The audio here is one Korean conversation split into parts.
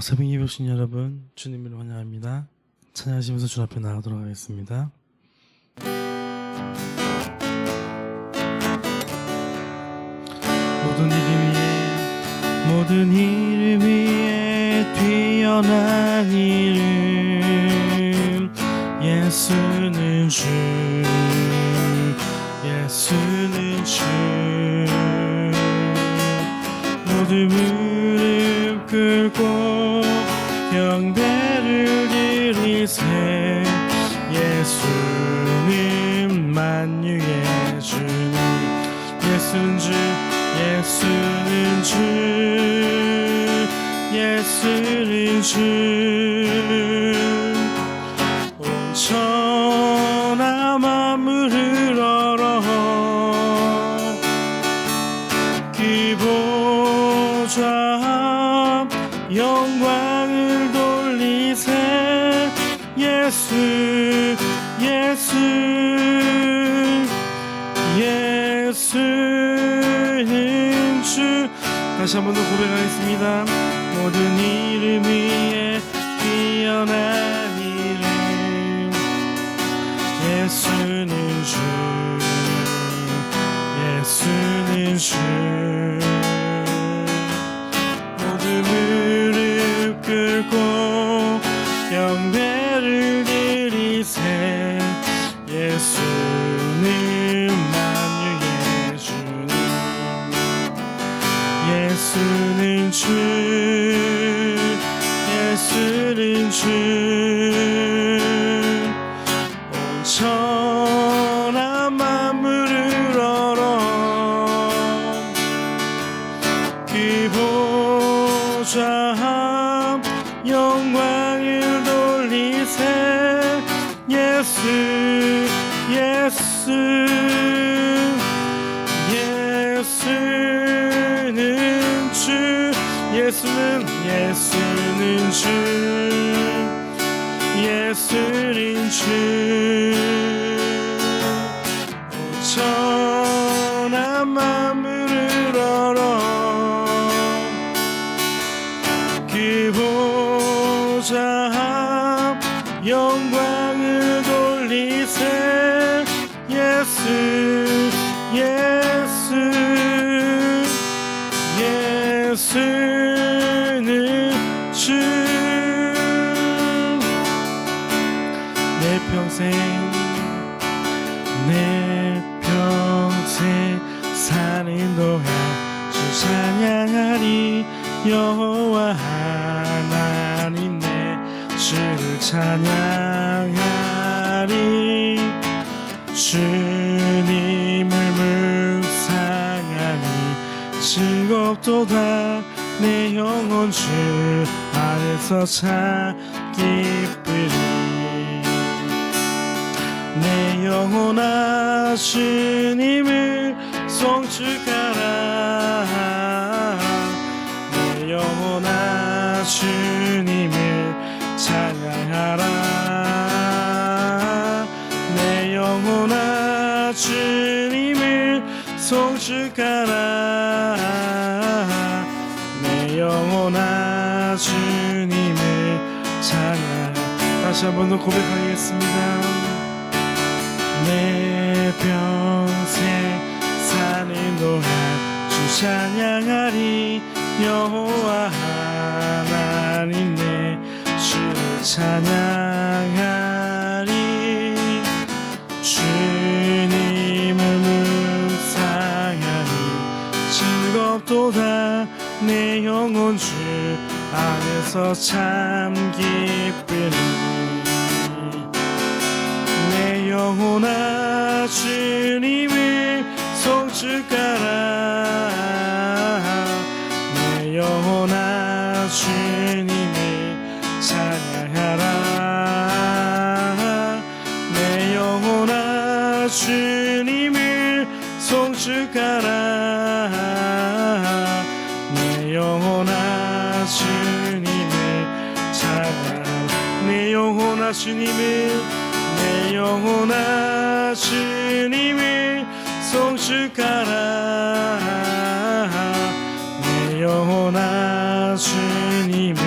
새벽 예배 오신 여러분, 주님을 환영합니다. 찬양하시면서 주 앞에 나가도록 하겠습니다. 모든 이름 위에 뛰어난 이름, 예수는 주, 예수는 주. 모든 무릎 꿇고 경배를 드리세, 예수는 만유의 주님, 예수는 주, 예수는 주, 예수는 주. 온 천하 만물을 열어 그 보좌 영광을 돌리세, 예수, 예수, 예수는 주. 다시 한 번 더 고백하겠습니다. 모든 이름 위에 뛰어난 이름, 예수는 주, 예수는 주. 모든 무릎 꿇고 경배를 드리세, 예수는 만유의 주님, 예수는 주, 예수는 주. 온 천하 만물을 열어 그 보좌 영광을 돌리세, 예수, 예수, 예수는 주, 예수는, 예수는 주, 예수는 주. 온 천하 만물을 열어 그 보좌 영광을 돌리세, 예수, 예수, 예수는 주. 내 평생 사는 동안 주 찬양하리, 여호와 하나님 내 주를 찬양하리. 주님을 묵상하니 즐겁도다, 내 영혼 주 안에서 참 기쁘리. 내 영혼아 주님을 송축하라, 내 영혼아 주님을 찬양하라. 내 영혼아 주님을 송축하라, 내 영혼아 주님을 찬양하라. 다시 한 번 더 고백하겠습니다. 내 평생 사는 동안 주 찬양하리, 여호와 하나님 내 주를 찬양하리. 주님을 묵상하니 즐겁도다, 내 영혼 주 안에서 참 기쁘니. 내 영혼아 주님을 송축하라, 내 영혼아 주님을 찬양하라. 내 영혼아 주님을 송축하라, 내 영혼아 주님을 찬양하라. 내 영혼아 주님을, 내 영혼아 주님을 송축하라, 내 영혼아 주님을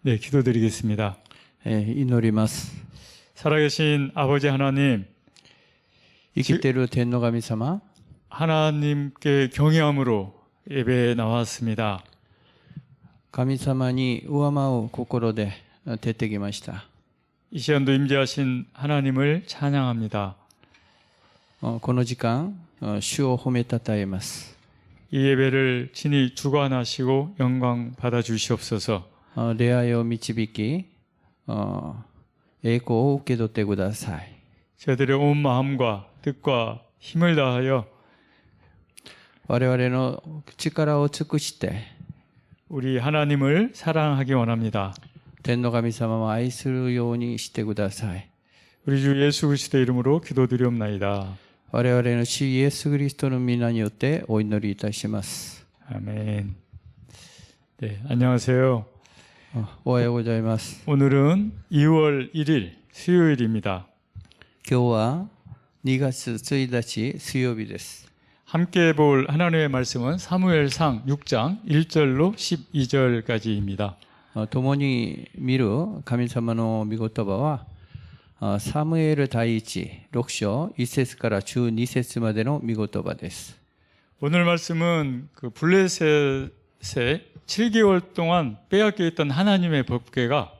네, 기도드리겠습니다. 祈ります。 살아계신 아버지 하나님, 生きている天の神様、 하나님께 경외함으로 예배에 나왔습니다. 神様に敬う心で出てきました。 이 시간도 임재하신 하나님을 찬양합니다. この時間、主を褒めたたえます。 이 예배를 친히 주관하시고 영광 받아 주시옵소서. 礼拝を導き、栄光を受け取ってください。 저희들의 온 마음과 뜻과 힘을 다하여 我々の力を尽くして、 우리 하나님을 사랑하기 원합니다. 天の神様を愛するようにしてください。 우리 주 예수 그리스도의 이름으로 기도드리옵나이다. 我々の主イエス・キリストの皆によってお祈りいたします。 아멘. 네, 안녕하세요. おはようございます。 오늘은 2월 1일 수요일입니다. 今日は2月1日水曜日です。 함께 볼 하나님의 말씀은 사무엘상 6장 1절로 12절까지입니다. 共に見る神様の御言葉は、サムエル第一6章1節から12節までの御言葉です。 오늘 말씀은 그 블레셋의 7개월 동안 빼앗겨 있던 하나님의 법궤가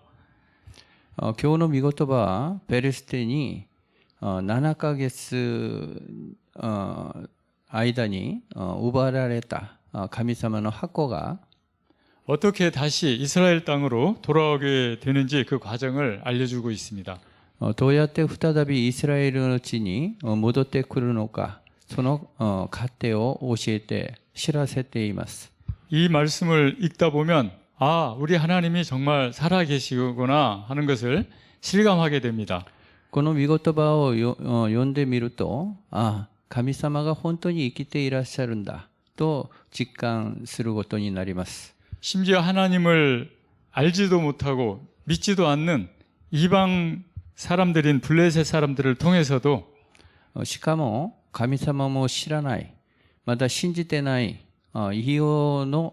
今日の御言葉はペレステに7ヶ月間に奪われた神様の箱が 어떻게 다시 이스라엘 땅으로 돌아오게 되는지 그 과정을 알려주고 있습니다. どうやって再びイスラエルの地に戻ってくるのか、その過程を教えて知らせています。 이 말씀을 읽다 보면 아, 우리 하나님이 정말 살아계시구나 하는 것을 실감하게 됩니다. この御言葉を読んでみると、神様が本当に生きていらっしゃるんだと実感することになります。 심지어 하나님을 알지도 못하고 믿지도 않는 이방 사람들인 블레셋 사람들을 통해서도 しかも神様も知らない、まだ信じてない異邦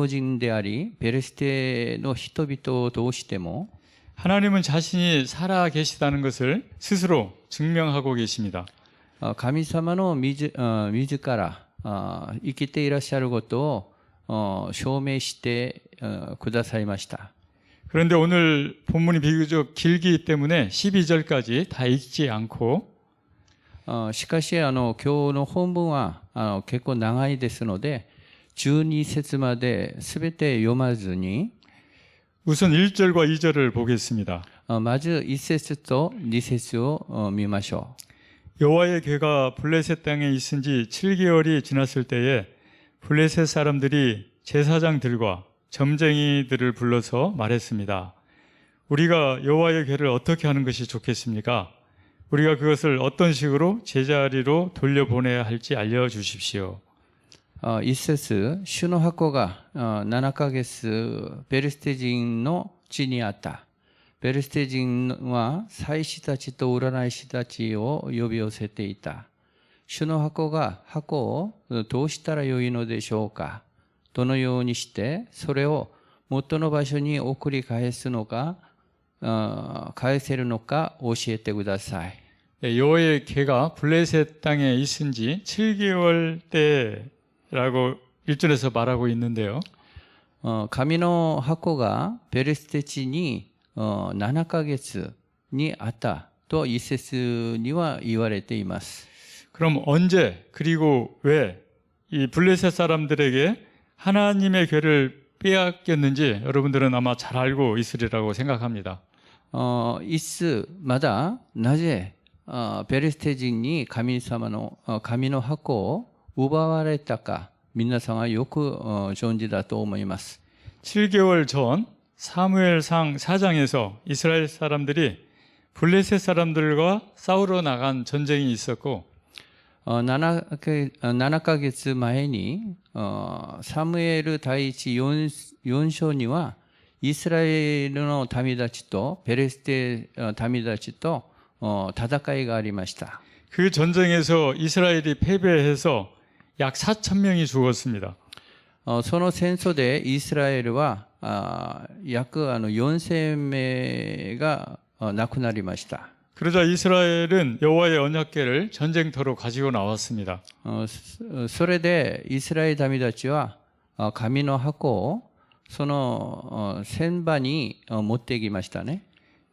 人でありペレステの人々を通しても 하나님은 자신이 살아 계시다는 것을 스스로 증명하고 계십니다. 神様の自ら生きていらっしゃることを証明してくださいました。 그런데 오늘 본문이 비교적 길기 때문에 12절까지 다 읽지 않고 しかし今日の本文は結構長いですので12節まで全て読まずに 우선 1절과 2절을 보겠습니다. まず1節と2節を見ましょう。 여호와의 궤가 블레셋 땅에 있은 지 7개월이 지났을 때에 블레셋 사람들이 제사장들과 점쟁이들을 불러서 말했습니다. 우리가 여호와의 궤를 어떻게 하는 것이 좋겠습니까? 우리가 그것을 어떤 식으로 제자리로 돌려보내야 할지 알려주십시오. 1節、主の箱が7ヶ月ペレステ人の地にあった。ペレステ人は祭司たちと占い師たちを呼び寄せていた。主の箱をどうしたらよいのでしょうか。どのようにしてそれを元の場所に送り返せるのか教えてください。 여호와의 궤가 블레셋 땅에 있은 지 7개월 때라고 1절에서 말하고 있는데요. 神の箱がペレステ地に7ヶ月にあったと一節には言われています。 그럼 언제 그리고 왜 이 블레셋 사람들에게 하나님의 궤를 빼앗겼는지 여러분들은 아마 잘 알고 있으리라고 생각합니다. いつまだなぜペレステ人に神の箱を奪われたか皆さんはよく存じだと思います。 7개월 전 사무엘상 4장에서 이스라엘 사람들이 블레셋 사람들과 싸우러 나간 전쟁이 있었고 7ヶ月前にサムエル第一4章にはイスラエルの民たちとペレステ民たちと戦いがありました。그 전쟁에서 이스라엘이 패배해서 약 4천 명이 죽었습니다. その戦争でイスラエルは約4000名が亡くなりました。 그러자 이스라엘은 여호와의 언약궤를 전쟁터로 가지고 나왔습니다. それでイスラエル民たちは神の箱をその戦場に持っていきましたね。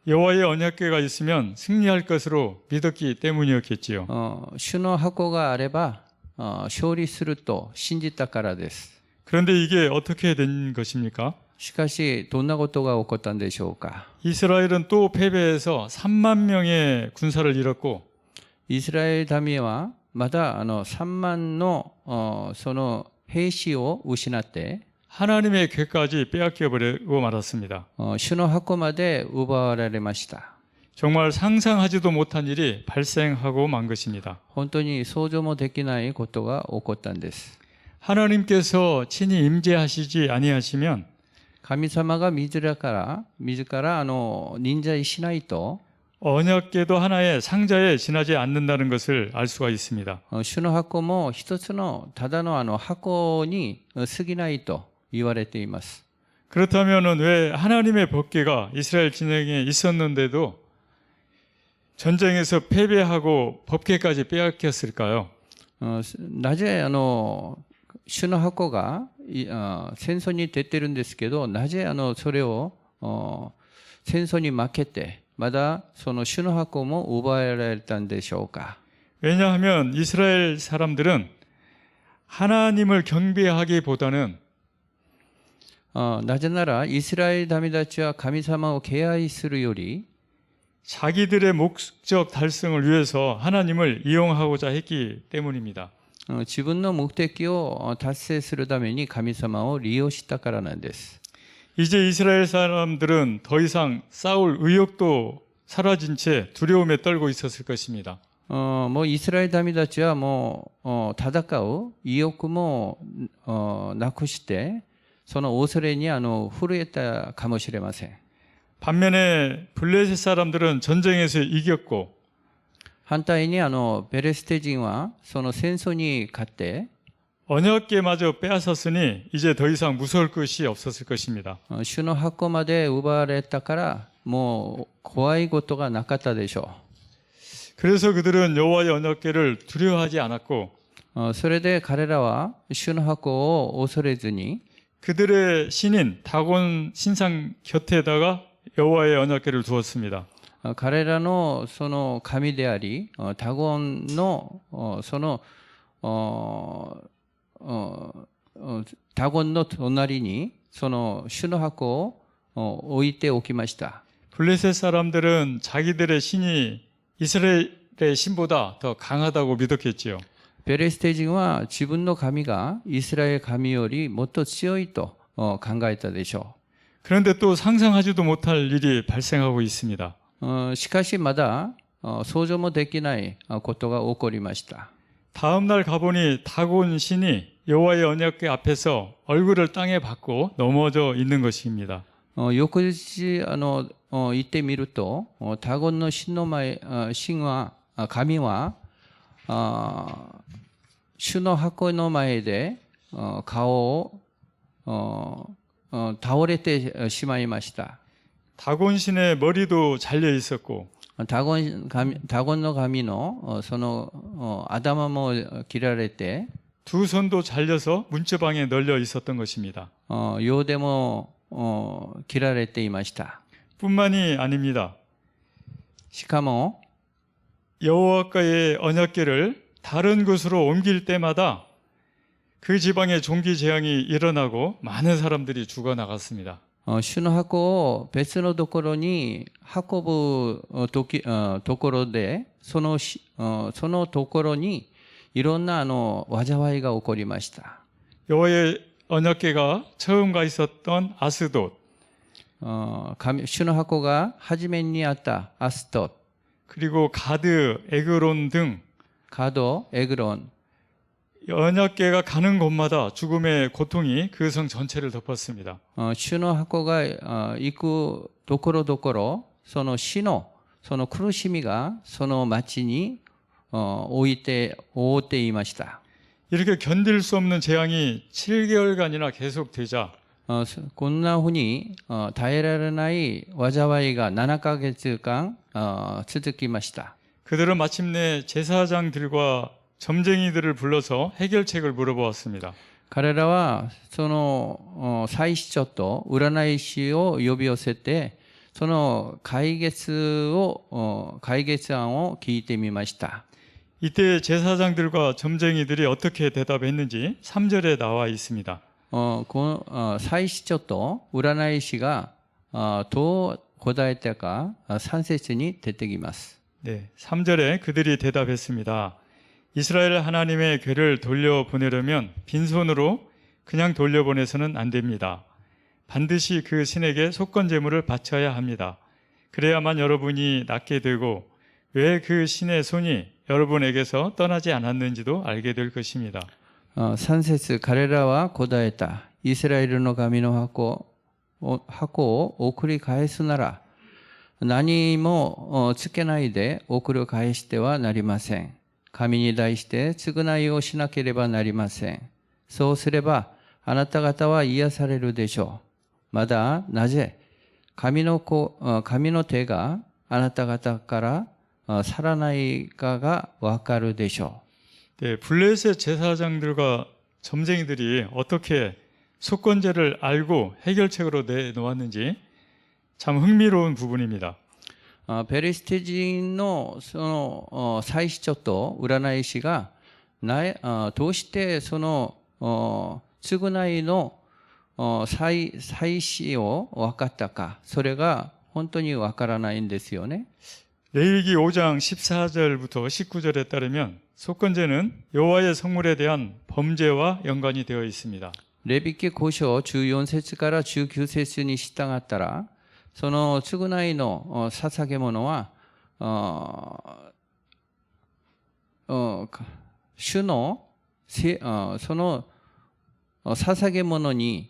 여호와의 언약궤가 있으면 승리할 것으로 믿었기 때문이었겠지요. 主の箱があれば勝利すると信じたからです。 그런데 이게 어떻게 된 것입니까? しかしどんなことが起こったんでしょうか。 이스라엘은 또 패배해서 3만 명의 군사를 잃었고 イスラエル民はまだ3万のその兵士を失って 하나님의 궤까지 빼앗겨버리고 말았습니다. 主の箱まで奪われました。 정말 상상하지도 못한 일이 발생하고 만 것입니다. 本当に想像もできないことが起こったんです。 하나님께서 친히 임재하시지 아니하시면 神様が自ら臨在しないと 언약궤도 하나의 상자에 지나지 않는다는 것을 알 수가 있습니다. 主の箱も一つのただの箱に過ぎないと言われています。 그렇다면 왜 하나님의 법궤가 이스라엘 진영에 있었는데도 전쟁에서 패배하고 법궤까지 빼앗겼을까요? なぜ主の箱が戦争に出てるんですけど、なぜそれを戦争に負けてまだその主の箱も奪われたんでしょうか。 왜냐하면 이스라엘 사람들은 하나님을 경배하기보다는 なぜならイスラエル民たちは神様を敬愛するより 자기들의 목적 달성을 위해서 하나님을 이용하고자 했기 때문입니다. 自分の目的を達成するために神様を利用したからなんです。 이제 이스라엘 사람들은 더 이상 싸울 의욕도 사라진 채 두려움에 떨고 있었을 것입니다. もうイスラエル民たちはもう戦う意欲もなくしてその恐れに震えたかもしれません。 반면에 블레셋 사람들은 전쟁에서 이겼고 反対にベレステ人はその戦争に勝って 언약궤마저 빼앗았으니 이제 더 이상 무서울 것이 없었을 것입니다. 主の箱まで奪われたからもう怖いことがなかったでしょ 그래서 그들은 여호와의 언약궤를 두려워하지 않았고 う。それで彼らは主の箱を恐れずに 그들의 신인 다곤 신상 곁에다가 여호와의 언약궤를 두었습니다. 彼らのその神でありダゴンのそのダゴンの隣にその主の箱を置いておきました。 블레셋 사람들은 자기들의 신이 이스라엘의 신보다 더 강하다고 믿었겠지요. ペレステ人は自分の神がイスラエル神よりもっと強いと考えたでしょ 그런데 또 상상하지도 못할 일이 발생하고 있습니다. う。しかしまだ想像もできないことが起こりました。 다음 날 가보니 다곤 신이 여호와의 언약궤 앞에서 얼굴을 땅에 박고 넘어져 있는 것입니다. 翌日行ってみるとダゴンの神は神は主の箱の前で顔を倒れてしまいました。 다곤 신의 머리도 잘려 있었고 ダゴンの神のその頭も切られて 두 손도 잘려서 문지방에 널려 있었던 것입니다. 両手も切られていました。 뿐만이 아닙니다. しかも 여호와과의 언약궤를 다른 곳으로 옮길 때마다 그 지방에 종기 재앙이 일어나고 많은 사람들이 죽어나갔습니다. 主の箱を別のところに運ぶところでそのところにいろんな災いが起こりました。 여호와의 언약궤가 처음 가 있었던 아스돗 主の箱が初めにあったアスト、 그리고 가드, 에그론 등 カド、エグロン、 언약궤가 가는 곳마다 죽음의 고통이 그 성 전체를 덮었습니다. 主の箱が行くところどころその死のその苦しみがその町に覆っていました。 이렇게 견딜 수 없는 재앙이 7개월간이나 계속되자 こんなふうに耐えられない災いが7ヶ月間続きました。 그들은 마침내 제사장들과 점쟁이들을 불러서 해결책을 물어보았습니다. 彼らはその祭司長と占い師を呼び寄せて、その解決案を聞いてみました。 이때 제사장들과 점쟁이들이 어떻게 대답했는지 3절에 나와 있습니다. この祭司長と占い師がどう答えたか3節に出てきます。 네, 3절에 그들이 대답했습니다. 이스라엘 하나님의 궤를 돌려보내려면 빈손으로 그냥 돌려보내서는 안 됩니다. 반드시 그 신에게 속건 제물을 바쳐야 합니다. 그래야만 여러분이 낫게 되고 왜 그 신의 손이 여러분에게서 떠나지 않았는지도 알게 될 것입니다. 3節彼らは答えた。イスラエルの神の箱を送り返すなら何もつけないで送り返してはなりません。神に対して償いをしなければなりません。そうすればあなた方は癒されるでしょう。まだなぜ神の手があなた方から去らないかがわかるでしょう。 네, 블레셋 제사장들과 점쟁이들이 어떻게 속건제를 알고 해결책으로 내놓았는지 참 흥미로운 부분입니다. ペリシテ人のその祭司長と占い師がどうしてその償いの祭司を分かったか、それが本当に分からないんですよね。 레위기 5장 14절부터 19절에 따르면 속건제는 여호와의 성물에 대한 범죄와 연관이 되어 있습니다. レビ記5章14節から19節に従ったら、その償いの捧げ物は主のその捧げ物に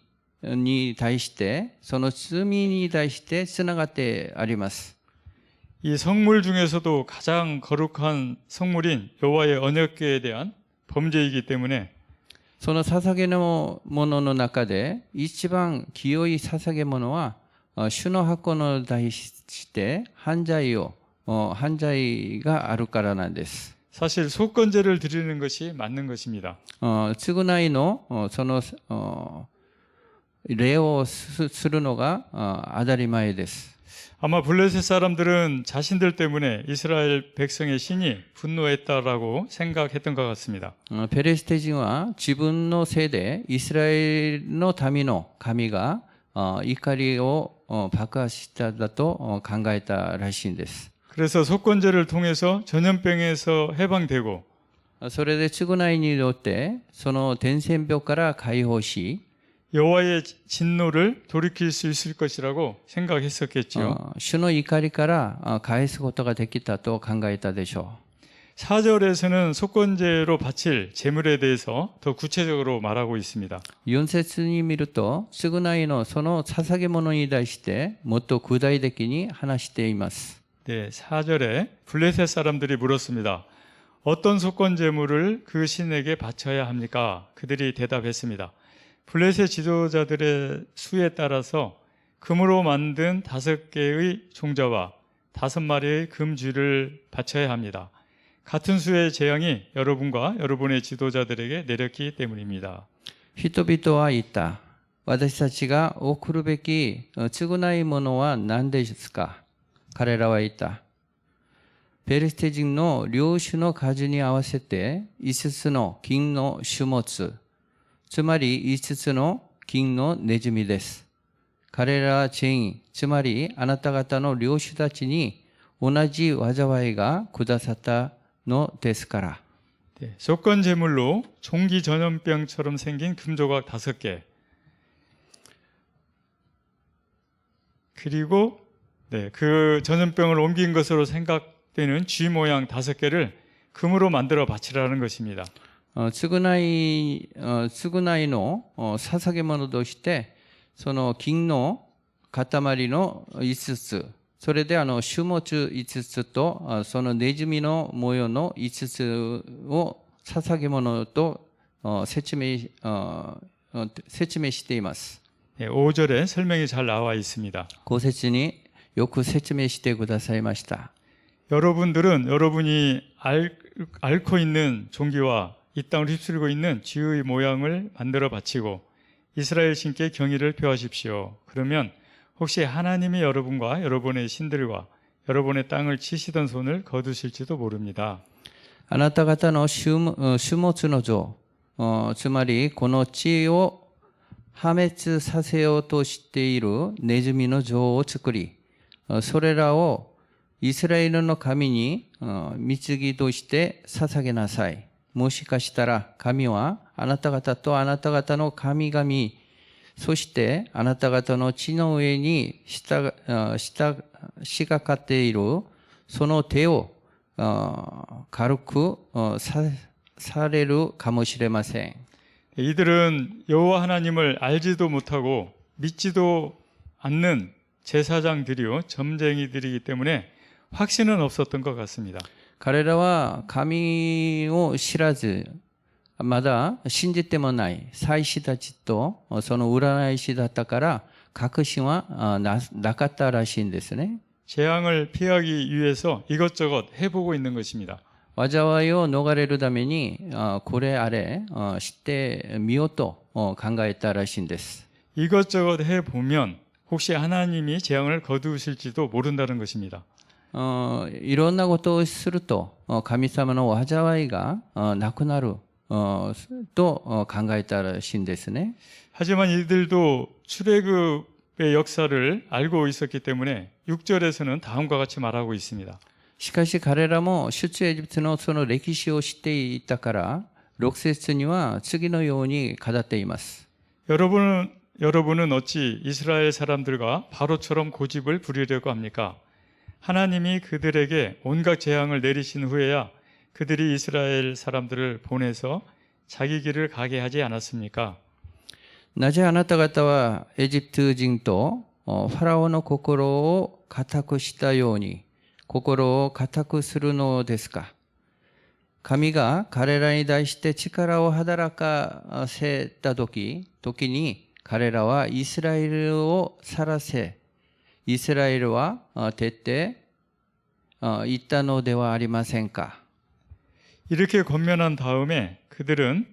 対してその罪に対してつながってあります。 이 성물 중에서도 가장 거룩한 성물인 여호와의 언약궤에 대한 범죄이기 때문에 その捧げ物の中で一番清い捧げ物は主の箱に対して犯罪があるからなんです。 사실 속건제를 드리는 것이 맞는 것입니다. 償いのその礼をするのが当たり前です。 아마 블레셋 사람들은 자신들 때문에 이스라엘 백성의 신이 분노했다라고 생각했던 것 같습니다. ペレステ人は自分のせいでイスラエルの民の神が怒りを爆発しただと考えたらしいんです。 그래서 속건제를 통해서 전염병에서 해방되고 それで償いによってその伝染病から解放し 여호와의 진노를 돌이킬 수 있을 것이라고 생각했었겠지요. 主の怒りから返すことができたと考えたでしょう。 4절에서는 속건제로 바칠 제물에 대해서 더 구체적으로 말하고 있습니다. 4節に見ると償いのその捧げ物に対してもっと具体的に話しています。 네, 4절에 블레셋 사람들이 물었습니다. 어떤 속건 제물을 그 신에게 바쳐야 합니까? 그들이 대답했습니다. 블레셋 지도자들의 수에 따라서 금으로 만든 5개의 종자와 5마리의 금쥐를 바쳐야 합니다. 같은 수의 재앙이 여러분과 여러분의 지도자들에게 내렸기 때문입니다. 人々は言った。私たちが送るべき償い物は何ですか？彼らは言った。ペリシテ人の領主の数に合わせて5つの金の種物、つまり5つの金のネズミです。彼ら全員、つまりあなた方の領主たちに同じ災いが下さったのですから。 네, 속건 제물로 종기 전염병처럼 생긴 금조각 5개 그리고 그 전염병을 옮긴 것으로 생각되는 쥐 모양 5개를 금으로 만들어 바치라는 것입니다. 償いの捧げ物としてその金の塊の5つそれで種物5つとそのネズミの模様の5つを捧げ物と説明しています。 5절에 설명이 잘 나와 있습니다. 5節によく説明してくださいました。 여러분들은 여러분이 앓고 있는 종기와 이 땅을 휩쓸고 있는 쥐의 모양을 만들어 바치고 이스라엘 신께 경의를 표하십시오. 그러면 혹시 하나님이 여러분과 여러분의 신들과 여러분의 땅을 치시던 손을 거두실지도 모릅니다. あなた方の種物の像、つまりこの地を破滅させようとしているネズミの像を作り、それらをイスラエルの神に貢ぎとして捧げなさい。もしかしたら神はあなた方とあなた方の神々、そしてあなた方の地の上に従っているその手を軽くされるかもしれません。 이들은 여호와 하나님을 알지도 못하고 믿지도 않는 제사장들이요 점쟁이들이기 때문에 확신은 없었던 것 같습니다. 彼らは神を知らず、まだ信じてもない祭司たちとその占い師だったから確信はなかったらしいんですね。 재앙을 피하기 위해서 이것저것 해보고 있는 것입니다. 災いを逃れるためにこれあれしてみようと考えたらしいんです。 이것저것 해보면 혹시 하나님이 재앙을 거두실지도 모른다는 것입니다. いろんなことをすると神様の災いがなくなると考えたらしいんですね。 하지만 이들도 출애굽의 역사를 알고 있었기 때문에 6절에서는 다음과 같이 말하고 있습니다. しかし彼らも出エジプトのその歴史を知っていたから6節には次のように語っています。 여러분은 어찌 이스라엘 사람들과 바로처럼 고집을 부리려고 합니까? 하나님이 그들에게 온갖 재앙을 내리신 후에야 그들이 이스라엘 사람들을 보내서 자기 길을 가게 하지 않았습니까? なぜあなた方はエジプト人とファラオの心を固くしたように心を固くするのですか。神が彼らに対して力を働かせた時に彼らはイスラエルを去らせ、イスラエルは徹底言ったのではありませんか。 이렇게 권면한 다음에 그들은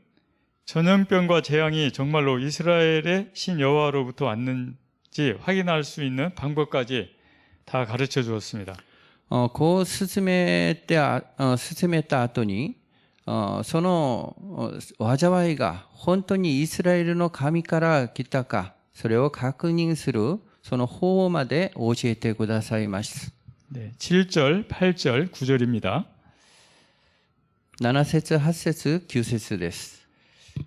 전염병과 재앙이 정말로 이스라엘의 신 여호와로부터 왔는지 확인할 수 있는 방법까지 다 가르쳐 주었습니다. こう進めた後にその災いが本当にイスラエルの神から来たかそれを確認するその方法まで教えてくださいます。 네, 7절, 8절, 9절입니다. 7節、8節、9節です。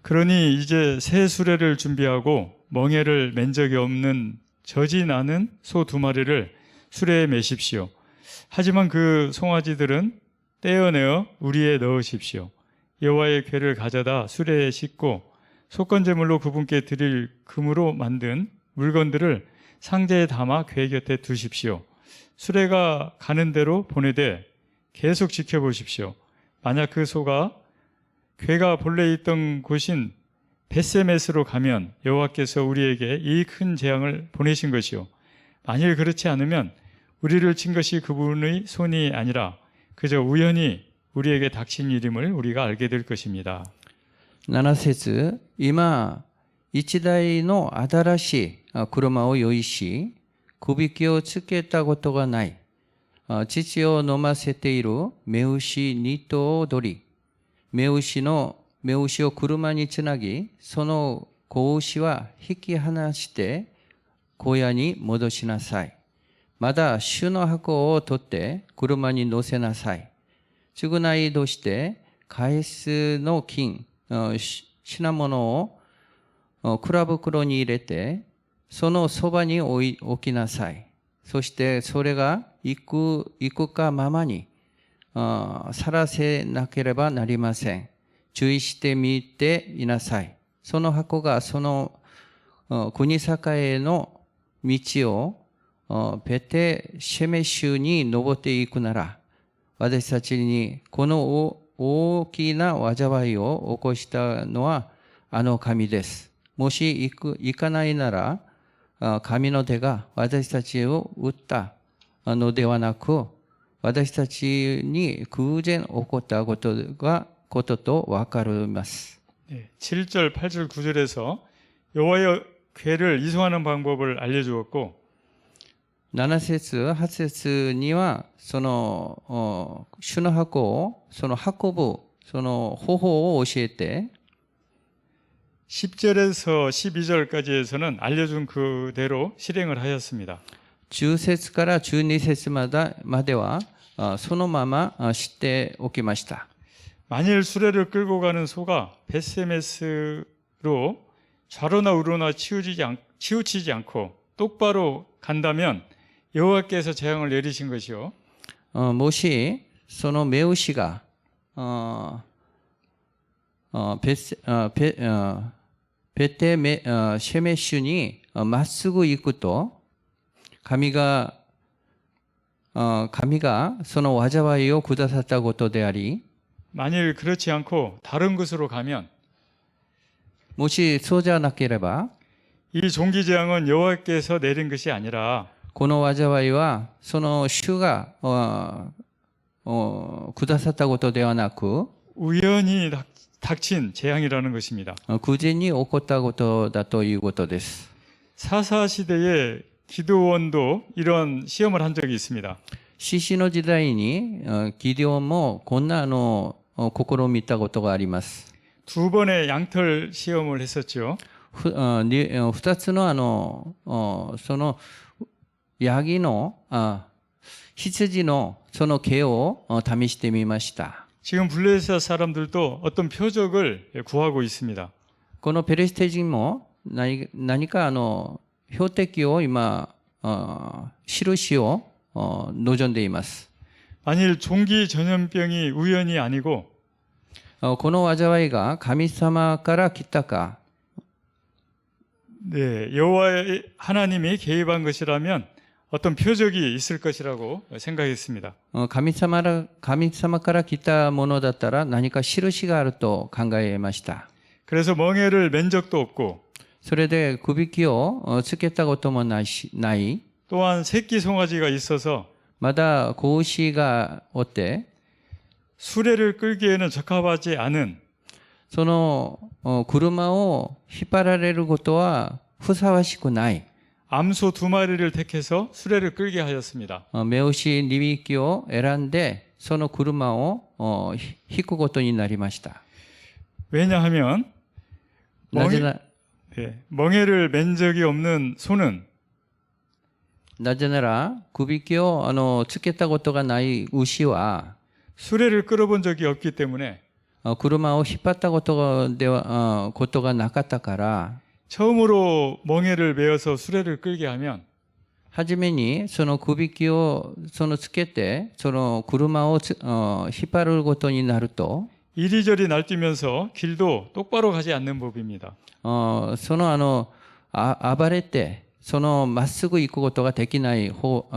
그러니 이제 새 수레를 준비하고 멍에를 맨 적이 없는 젖이 나는 소 2마리를 수레에 매십시오. 하지만 그 송아지들은 떼어내어 우리에 넣으십시오. 여호와의 궤를 가져다 수레에 싣고 속건제물로 그분께 드릴 금으로 만든 물건들을 상자에 담아 궤 곁에 두십시오. 수레가 가는 대로 보내되 계속 지켜보십시오. 만약 그 소가 궤가 본래 있던 곳인 벳세메스로 가면 여호와께서 우리에게 이 큰 재앙을 보내신 것이요. 만일 그렇지 않으면 우리를 친 것이 그분의 손이 아니라 그저 우연히 우리에게 닥친 일임을 우리가 알게 될 것입니다. 7節、今一台の新しい車を用意し、くびきをつけたことがない。乳を飲ませている雌牛2頭を取り、雌牛を車につなぎ、その子牛は引き離して小屋に戻しなさい。また主の箱を取って車に乗せなさい。償いとして返すの金、品物を蔵袋に入れて、そのそばに置きなさい。そしてそれが行くかままに去らせなければなりません。注意してみていなさい。その箱がその国境への道をベテシェメ州に登っていくなら、私たちにこの大きな災いを起こしたのはあの神です。もし行かないなら、神の手が私たちを撃ったのではなく、私たちに偶然起こったこととわかります。 네, 7절, 8절, 9절에서 여호와의 괴를 이송하는 방법을 알려주었고 7節、8節には、その主の箱を運ぶ、その方法を教えて、 10절에서 12절까지에서는 알려준 그대로 실행을 하였습니다. 10節から12節までは、そのまま知っておきました。 만일 수레를 끌고 가는 소가 벳세메스로 좌로나 우로나 치우치지 않고 똑바로 간다면 여호와께서 재앙을 내리신 것이요. もし、その目牛が、ベテメシェメシュにまっすぐ行くと、神がその災いをくださったことであり、 만일 그렇지 않고 다른 곳으로 가면 もしそうじゃなければ、 이 종기 재앙은 여호와께서 내린 것이 아니라 この災いはその主がくださったことではなく、 우연히 닥친 재앙이라는 것입니다. 偶然に起こったことだということです。 사사 시대에 기드온도 이런 시험을 한 적이 있습니다. 獅子の時代にギデオンもこんな試みたことがあります。 두 번의 양털 시험을 했었죠. 2つのそのヤギの羊のその毛を試してみました。 지금 블레셋 사람들도 어떤 표적을 구하고 있습니다. このペレステ人も何か標的を今印を望んでいます。 만일 종기 전염병이 우연이 아니고 この災いが神様から来たか、 네, 여호와의 하나님이 개입한 것이라면 어떤 표적이 있을 것이라고 생각했습니다. 神様から来たものだったら何か印があると考えました。 그래서 멍에를 맨 적도 없고 それでくびきをつけたこともない。 또한 새끼 송아지가 있어서 まだ子牛がおって、 수레를 끌기에는 적합하지 않은 その車を引っ張られることはふさわしくない。 암소 2마리를 택해서 수레를 끌게 하였습니다. 目牛2匹を選んでその車を引くことになりました。 왜냐하면 なぜな 멍에를 맨 적이 없는 소는 なぜなら、くびきをつけたことがない牛は、 수레를 끌어본 적이 없기 때문에 車を引っ張ったことがなかったから、 처음으로 멍에를 메어서 수레를 끌게 하면 はじめにそのくびきをつけて、その車を引っ張ることになると、 이리저리 날뛰면서 길도 똑바로 가지 않는 법입니다. その暴れて、そのまっすぐ行くことができないこ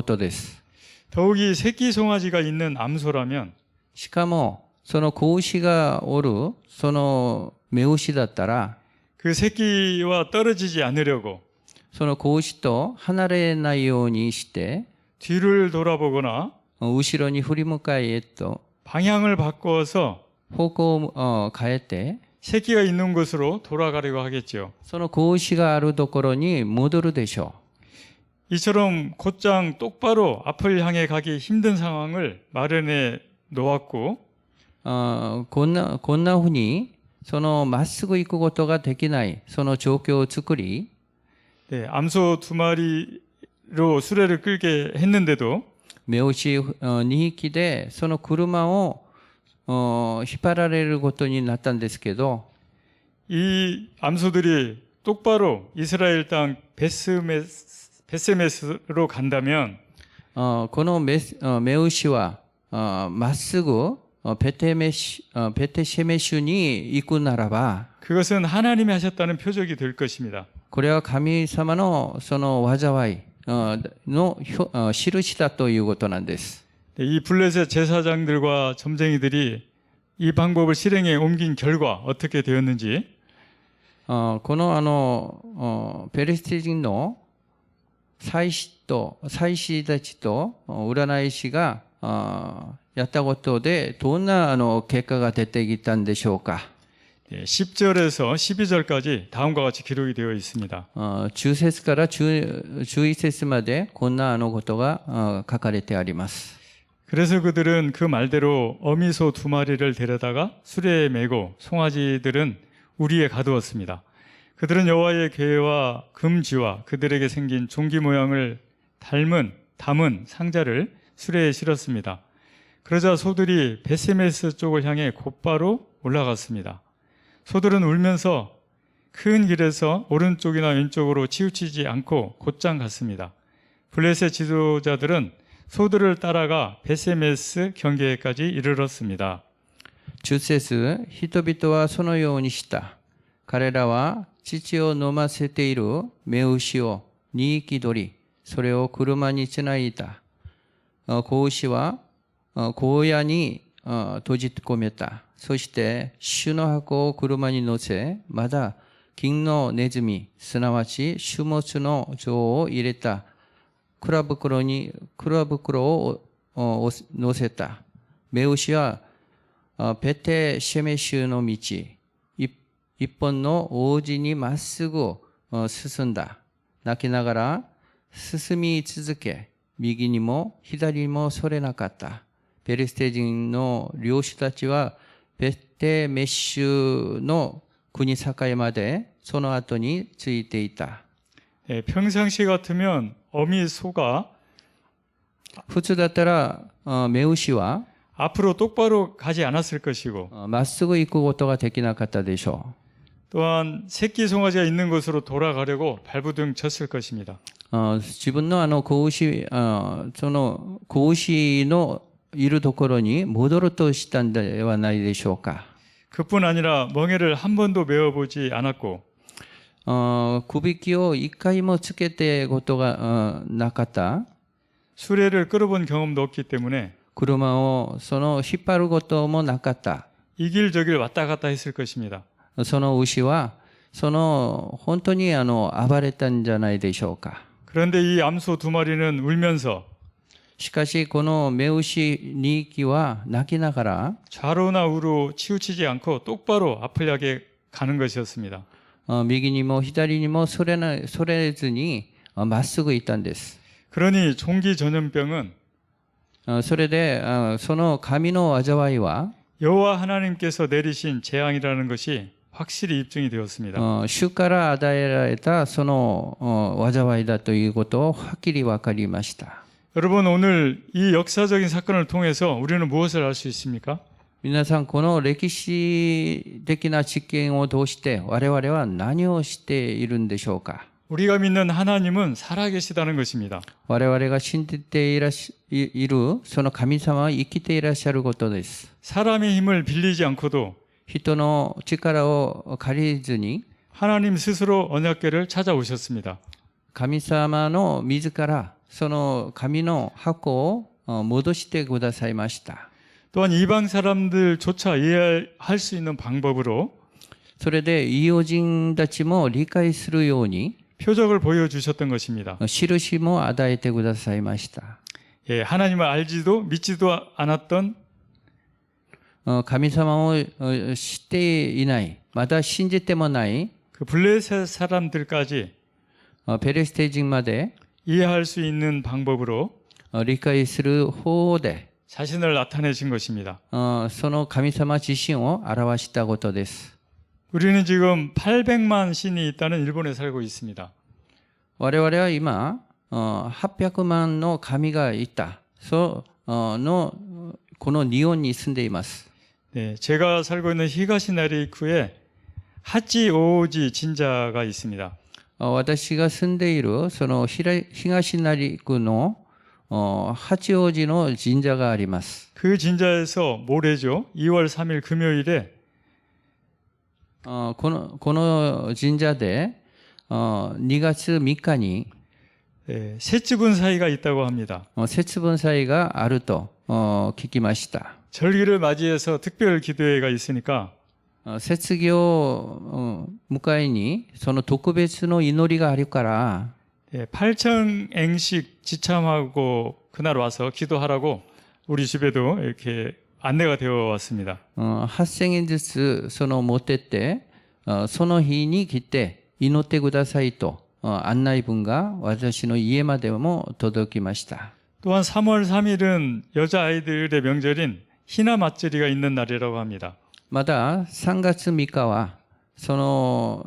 とです。 더욱이 새끼 송아지가 있는 암소라면 しかも、その子牛がおる、その目牛だったら、 그 새끼와 떨어지지 않으려고 その子牛と離れないようにして、 뒤를 돌아보거나 後ろに振り向かえと、 방향을 바꿔서 方向を変えて、 새끼가 있는 곳으로 돌아가려고 하겠죠. その子牛があるところに戻るでしょ 이처럼 곧장 똑바로 앞을 향해 가기 힘든 상황을 마련해 놓았고 う。こんなふうに、そのまっすぐ行くことができない、その状況を作り、 네, 암소 2마리로 수레를 끌게 했는데도 目牛2匹でその車を引っ張られることになったんですけど、 이 암소들이 똑바로 이스라엘 땅 벳세메스로 간다면 この目牛はまっすぐベテシェメシュに行くならば、 그것은 하나님이 하셨다는 표적이 될 것입니다. これは神様のその災いの印だということなんです。 네, 이 블레셋 제사장들과 점쟁이들이 이 방법을 실행에 옮긴 결과 어떻게 되었는지 このペレステ人の祭司たちと占い師がやったことでどんな結果が出てきたんでしょうか。 10절에서 12절까지 다음과 같이 기록이 되어 있습니다. 10節から11節までこんなことが書かれてあります。 그래서 그들은 그 말대로 어미소 2마리를 데려다가 수레에 메고 송아지들은 우리에 가두었습니다. 그들은 여호와의 궤와 금쥐와 그들에게 생긴 종기 모양을 담은 상자를 수레에 실었습니다. 그러자 소들이 베세메스 쪽을 향해 곧바로 올라갔습니다. 소들은 울면서 큰 길에서 오른쪽이나 왼쪽으로 치우치지 않고 곧장 갔습니다. 블레셋 지도자들은 소들을 따라가 베세메스 경계까지 이르렀습니다. 10節、人々はそのようにした。彼らは乳を飲ませている雌牛を2匹取り、それを車につないだ。子牛は荒野に閉じ込めた。そして主の箱を車に乗せ、まだ金のネズミ、すなわち種物の像を入れた蔵袋を乗せた。雌牛はベテシェメ州の道、一本の王子にまっすぐ進んだ。泣きながら進み続け、右にも左にもそれなかった。ペリシテ人の領主たちはベテメッシュの国境までその後についていた。 평상시 같으면 어미 소가 普通だったら雌牛は 앞으로 똑바로 가지 않았을 것이고 まっすぐ行くことができなかったでしょ 또한 새끼 송아지가 있는 곳으로 돌아가려고 발부둥 쳤을 것입니다. う。自分の子牛、その子牛のいるところに戻ろうとしたんではないでしょうか。 그뿐 아니라 멍에를 한 번도 메어보지 않았고 くびきを一回もつけてことがなかった。 수레를 끌어본 경험도 없기 때문에 車を引っ張ることもなかった。 이 길 저 길 왔다 갔다 했을 것입니다. その牛は本当に暴れたんじゃないでしょうか。 그런데 이 암소 2마리는 울면서 しかしこの雌牛2匹は泣きながら 좌로나 우로 치우치지 않고 똑바로 앞을 향해 가는 것이었습니다. 右にも左にもそれずにまっすぐ行ったんです。 그러니 종기 전염병은 それでその神の災いは 여호와 하나님께서 내리신 재앙이라는 것이 확실히 입증이 되었습니다. 主から与えられたその災いだということをはっきり分かりました。 여러분 오늘 이 역사적인 사건을 통해서 우리는 무엇을 알 수 있습니까? 皆さんこの歴史的な事件を通して我々は何をしているんでしょうか。 우리가 믿는 하나님은 살아계시다는 것입니다. 我々が信じているその神様は生きていらっしゃることです。 사람의 힘을 빌리지 않고도 人の力を借りずに 하나님 스스로 언약궤를 찾아오셨습니다. 神様の自らその神の箱を戻してくださいました。 또한 이방 사람들조차 이해할 수 있는 방법으로 それで異邦人たちも理解するように 표적을 보여주셨던 것입니다. 印も与えてくださいました。 예, 하나님을 알지도 믿지도 않았던 神様を知っていない、また信じてもない 그 블레셋 사람들까지 ペレステ人まで 이해할 수 있는 방법으로 理解する方で 자신을 나타내신 것입니다. その神様自身を表したことです。 우리는 지금 800만 신이 있다는 일본에 살고 있습니다. 我々は今800万の神がいたこの日本に住んでいます。 네, 제가 살고 있는 히가시나리쿠에 하치오지 진자가 있습니다. 私が住んでいるその東成区の八王子の神社があります。 그 진자에서 모레죠. 2월 3일 금요일에 この神社で2月3日に셋 집은 사이가 있다고 합니다. 節分祭があると聞きました。 절기를 맞이해서 특별 기도회가 있으니까 節業を迎えにその特別の祈りがあるから 8,000앵씩 지참하고 그날 와서 기도하라고 우리 집에도 이렇게 안내가 되어 왔습니다. 8000円ずつその持ってってその日に来て祈ってくださいと案内文が私の家までも届きました。 또한 3월 3일은 여자아이들의 명절인 희나 맞절이가 있는 날이라고 합니다. また3月3日はその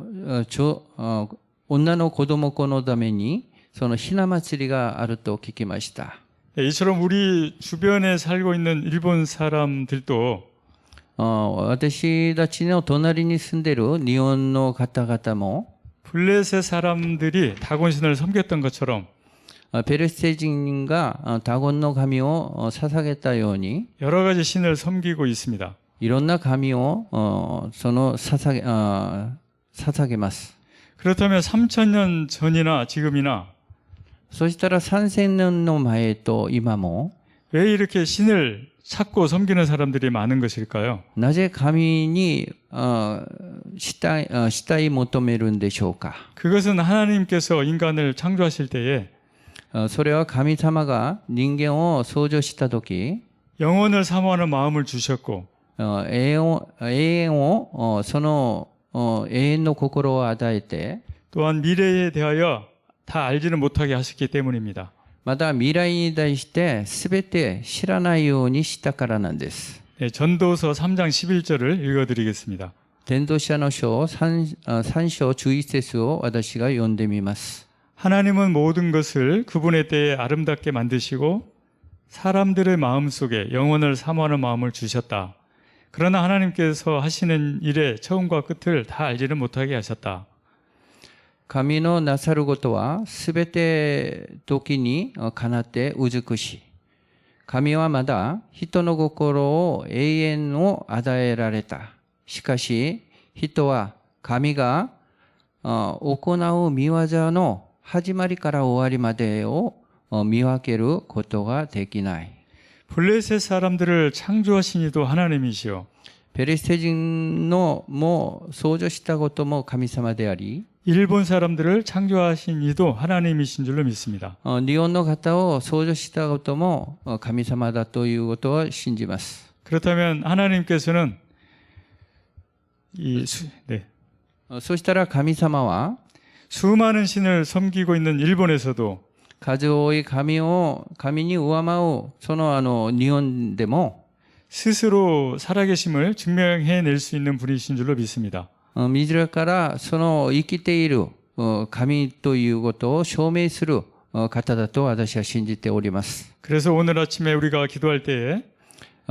女の子供のためにそのひな祭りがあると聞きました。 이처럼 우리 주변에 살고 있는 일본 사람들도 私たちの隣に住んでいる日本の方々も 블레셋 사람들이 다곤신을 섬겼던 것처럼 ペレステ人がダゴンの神を捧げたように 여러 가지 신을 섬기고 있습니다. いろんな神を捧げます。 그렇다면 3,000년 전이나 지금이나 そしたら3000年の前と今も 왜 이렇게 신을 찾고 섬기는 사람들이 많은 것일까요? なぜ神に慕い求めるんでしょうか。 그것은 하나님께서 인간을 창조하실 때에 それは神様が人間を創造したとき 영혼을 사모하는 마음을 주셨고 永遠をその永遠の心を与えて 또한 미래에 대하여 다 알지는 못하게 하셨기 때문입니다. また未来に対して全て知らないようにしたからなんです。 전도서 3장 11절을 읽어드리겠습니다. 伝道者の書3章11節を私が読んでみます。 하나님은 모든 것을 그분의 때에 아름답게 만드시고 사람들의 마음속에 영혼을 사모하는 마음을 주셨다. 그러나 하나님께서 하시는 일의 처음과 끝을 다 알지는 못하게 하셨다. 神のなさることはすべて時にかなって美しい。神はまだ人の心を永遠を与えられた。しかし人は神が行う見業の始まりから終わりまでを見分けることができない。 블레셋 사람들을 창조하신 이도 하나님이시요. ペレステ人のも創造したことも神様であり、 일본 사람들을 창조하신 이도 하나님이신 줄로 믿습니다. 日本の方を創造したことも神様だということを信じます。 그렇다면 하나님께서는 そしたら神様は 수많은 신을 섬기고 있는 일본에서도 数多い神に上回うその日本でも 스스로 살아계심을 증명해낼 수 있는 분이신 줄로 믿습니다. 自らからその生きている神ということを証明する方だと私は信じております。 그래서 오늘 아침에 우리가 기도할 때에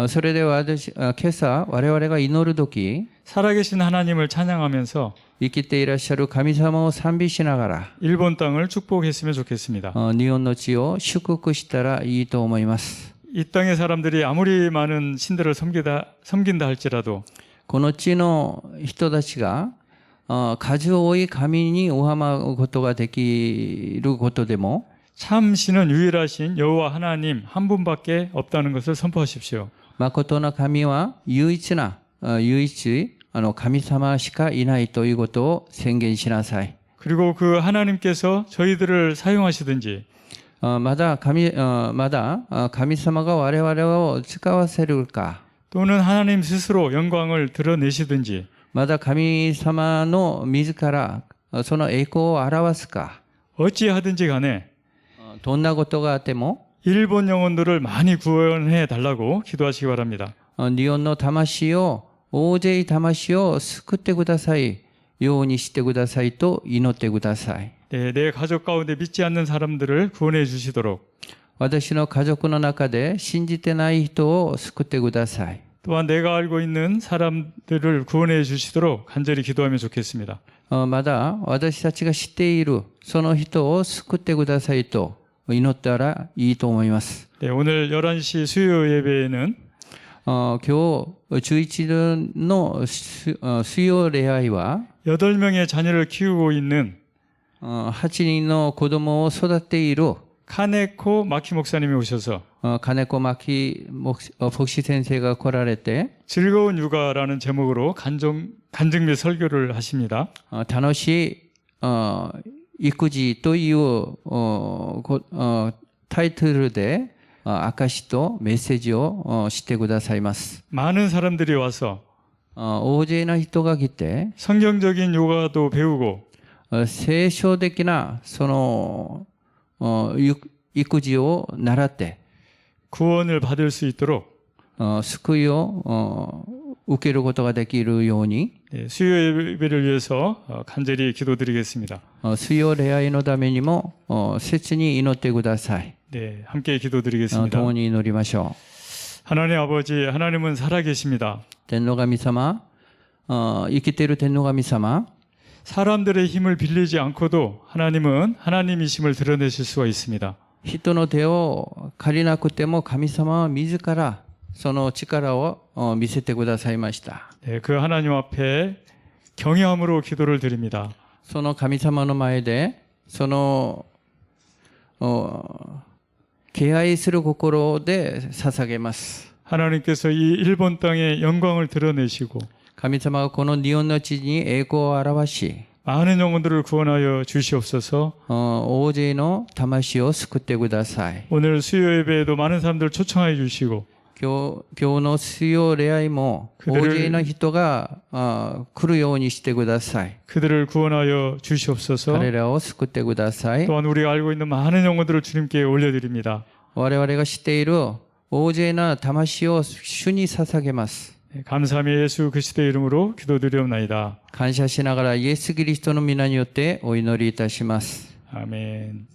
それで今朝我々が祈るとき 살아계신 하나님을 찬양하면서 生きていらっしゃる神様を賛美しながら 일본 땅을 축복했으면 좋겠습니다. 日本の地を祝福したらいいと思います。 이 땅의 사람들이 아무리 많은 신들을 섬긴다 할지라도 この地の人たちが数多い神に敬うことができることでも 참 신은 유일하신 여호와 하나님 한 분밖에 없다는 것을 선포하십시오. 誠の神は唯一神様しかいないということを宣言しなさい。 그리고 그 하나님께서 저희들을 사용하시든지 まだ神様が我々を使わせるか 또는 하나님 스스로 영광을 드러내시든지 まだ神様の自らその栄光を表すか 어찌하든지 간에 どんなことがあっても 일본 영혼들을 많이 구원해 달라고 기도하시기 바랍니다. 日本の魂を大勢魂を救ってくださいようにしてくださいと祈ってください。 네, 내 가족 가운데 믿지 않는 사람들을 구원해 주시도록 私の家族の中で信じてない人を救ってください。 또한 내가 알고 있는 사람들을 구원해 주시도록 간절히 기도하면 좋겠습니다. まだ私たちが知っているその人を救ってくださいと祈ったらいいと思います。 네, 오늘 11시 수요 예배에는 今日11の水曜礼拝は 8명의 자녀를 키우고 있는 8人の子供を育てている 카네코 마키 목사님이 오셔서 金子牧牧師先生が来られて 즐거운 육아라는 제목으로 간증 및 설교를 하십니다. 楽しい育児というタイトルで証とメッセージをしてくださいます。 많은 사람들이 와서 大勢の人が来て 성경적인 요가도 배우고 聖書的なその育児を習って 구원을 받을 수 있도록 救いを受けることができるように 수요 예배를 위해서 간절히 기도드리겠습니다. 水曜礼拝のためにも切に祈ってください。 네, 함께 기도드리겠습니다. 共に祈りましょ 하나님 아버지, 하나님은 살아계십니다. う。天皇神様、生きている天皇神様、 사람들의 힘을 빌리지 않고도 하나님은 하나님이심을 드러내실 수가 있습니다. 人の手を借りなくても神様は自らその力を見せてくださいました。 네, 그 하나님 앞에 경외함으로 기도를 드립니다. その神様の前でその敬愛する心で捧げます。 하나님께서 이 일본 땅에 영광을 드러내시고 神様はこの日本の地に栄光を表し、 많은 영혼들을 구원하여 주시옵소서. 大勢の魂を救ってください。 오늘 수요 예배에도 많은 사람들 초청해 주시고 今日の水曜礼拝も大勢の人が来るようにしてください。 그들을 구원하여 주시옵소서. 彼らを救ってください。 또한 우리가 알고 있는 많은 영혼들을 주님께 올려드립니다. 我々が知っている大勢の魂を主に捧げます。 감사함이 예수 그리스도의 이름으로 기도드리옵나이다. 感謝しながらイエス・キリストの皆によってお祈りいたします。 아멘.